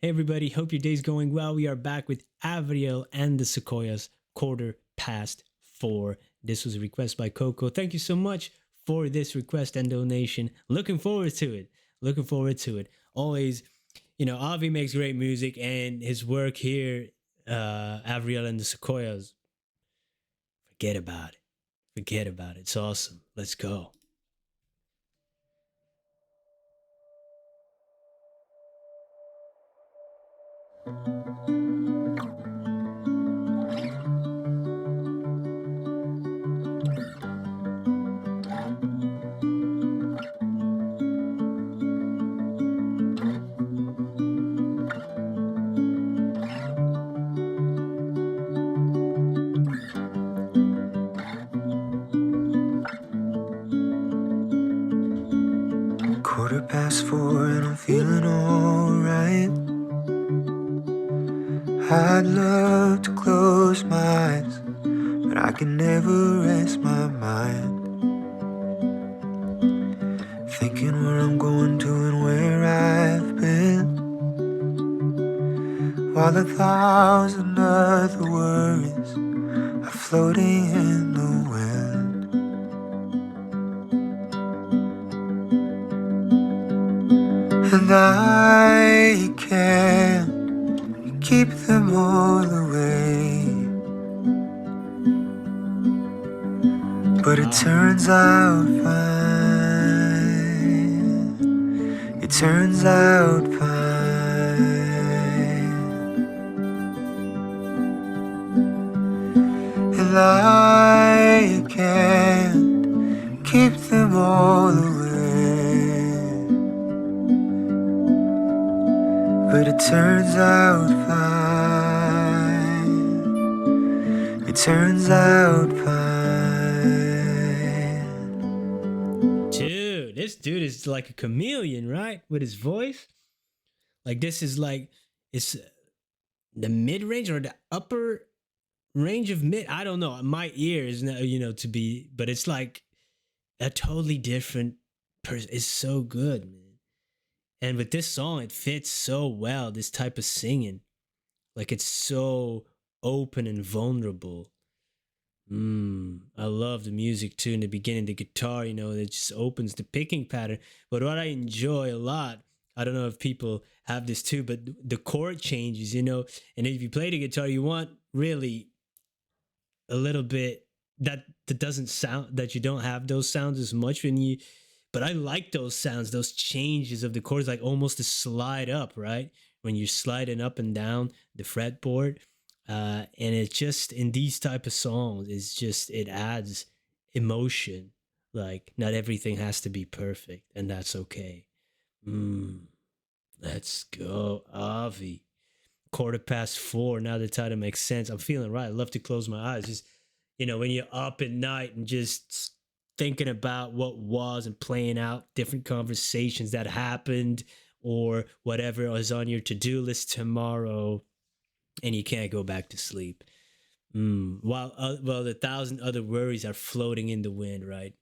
Hey everybody, hope your day's going well. We are back with Avriel and the Sequoias, 4:15. This was a request by Coco. Thank you so much for this request and donation. Looking forward to it. Looking forward to it. Always, Avi makes great music and his work here, Avriel and the Sequoias, forget about it. Forget about it. It's awesome. Let's go. Quarter past 4 and I'm feeling alright. I'd love to close my eyes, but I can never rest my mind. Thinking where I'm going to and where I've been, while 1,000 other worries are floating in the wind. And I can't keep them all away, but it turns out fine. It turns out fine. And I can't keep them all away, but it turns out fine. It turns out fine. Dude, this dude is like a chameleon, right? With his voice. Like this is like it's the mid range or the upper range of mid. I don't know. My ear is not, to be, but it's like a totally different person. It's so good, man. And with this song, it fits so well. This type of singing, like it's so open and vulnerable. I love the music too. In the beginning, the guitar, it just opens the picking pattern. But what I enjoy a lot, I don't know if people have this too, but the chord changes, and if you play the guitar, you want really a little bit that doesn't sound, that you don't have those sounds as much when you, but I like those sounds, those changes of the chords, like almost a slide up, right? When you're sliding up and down the fretboard. And it just, in these type of songs, it adds emotion. Like not everything has to be perfect, and that's okay. Let's go, Avi. 4:15. Now the title makes sense. I'm feeling right. I love to close my eyes. Just, when you're up at night and just thinking about what was and playing out different conversations that happened or whatever is on your to-do list tomorrow, and you can't go back to sleep. While 1,000 other worries are floating in the wind, right?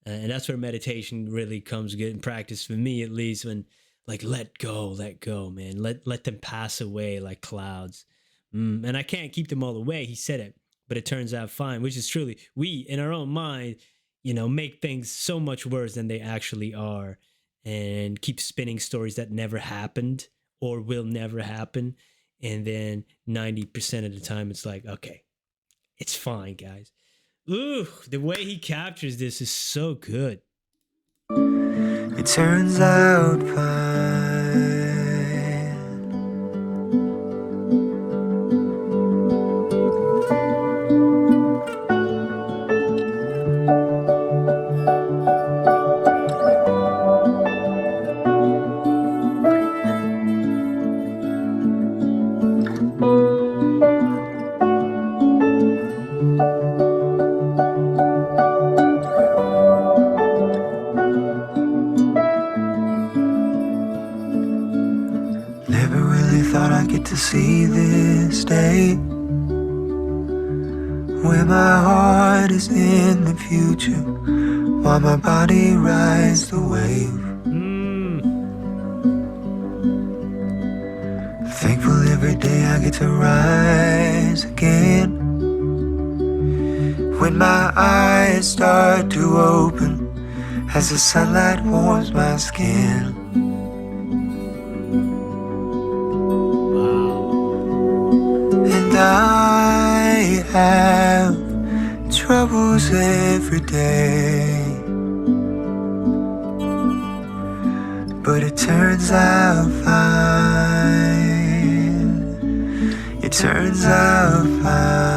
And that's where meditation really comes good in practice for me, at least, when like let go, man. Let them pass away like clouds. And I can't keep them all away. He said it, but it turns out fine, which is truly, we in our own mind, make things so much worse than they actually are, and keep spinning stories that never happened or will never happen. And then 90% of the time, it's like, okay, it's fine, guys. Ooh, the way he captures this is so good. It turns out fine. Never really thought I'd get to see this day, where my heart is in the future, while my body rides the wave. Thankful every day I get to rise again. When my eyes start to open as the sunlight warms my skin. And I have troubles every day, but it turns out fine. It turns out fine.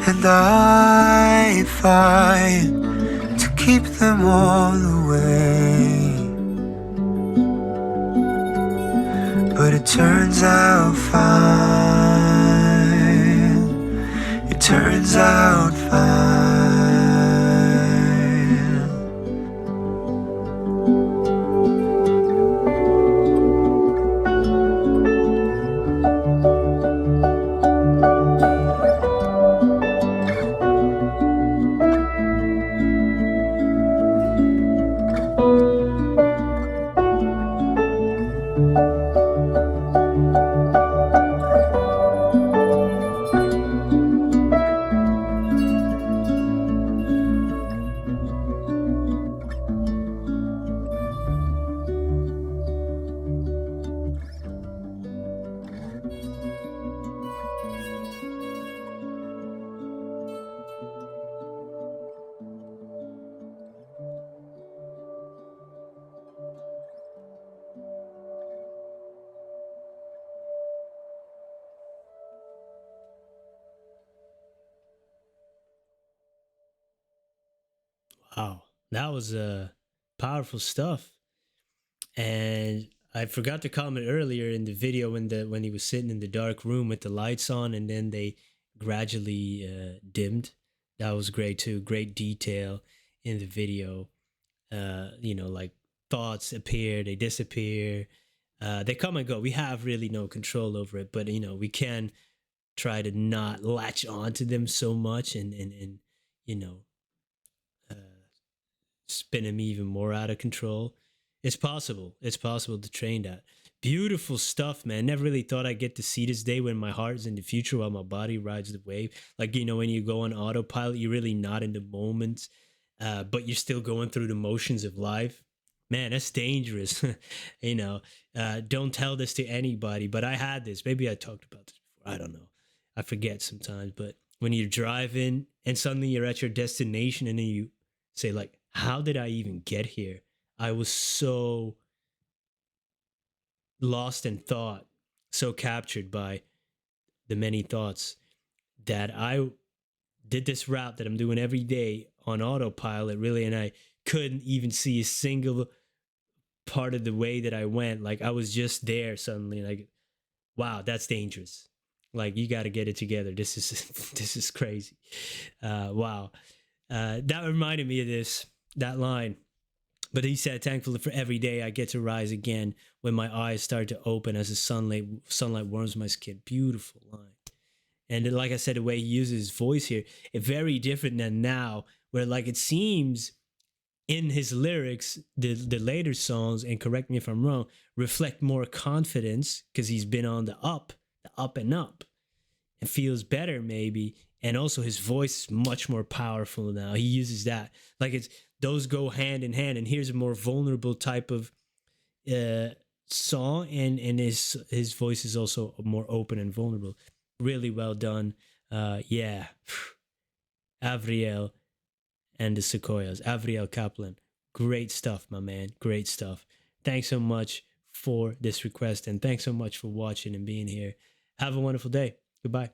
And I fight to keep them all away, but it turns out fine. It turns out fine. Wow, that was powerful stuff. And I forgot to comment earlier in the video when he was sitting in the dark room with the lights on, and then they gradually dimmed. That was great too. Great detail in the video. Like thoughts appear, they disappear, they come and go. We have really no control over it, but we can try to not latch onto them so much and you know uh, spin them even more out of control. It's possible. It's possible to train that. Beautiful stuff, man. Never really thought I'd get to see this day when my heart is in the future while my body rides the wave. Like, when you go on autopilot, you're really not in the moment, but you're still going through the motions of life. Man, that's dangerous. Don't tell this to anybody, but I had this. Maybe I talked about this before. I don't know. I forget sometimes, but when you're driving and suddenly you're at your destination and then you say, like, how did I even get here? I was so lost in thought, so captured by the many thoughts that I did this route that I'm doing every day on autopilot, really, and I couldn't even see a single part of the way that I went. Like, I was just there suddenly, like, wow, that's dangerous. Like, you got to get it together. This is this is crazy. Wow, that reminded me of that line. But he said, thankfully for every day I get to rise again when my eyes start to open as the sunlight warms my skin. Beautiful line. And then, like I said, the way he uses his voice here, it's very different than now, where like it seems in his lyrics, the later songs, and correct me if I'm wrong, reflect more confidence because he's been on the up and up. It feels better maybe, and also his voice is much more powerful now. He uses that like those go hand in hand. And here's a more vulnerable type of song, and his voice is also more open and vulnerable. Really well done. Yeah, Avriel and the Sequoias. Avriel Kaplan. Great stuff, my man. Great stuff. Thanks so much for this request, and thanks so much for watching and being here. Have a wonderful day. Goodbye.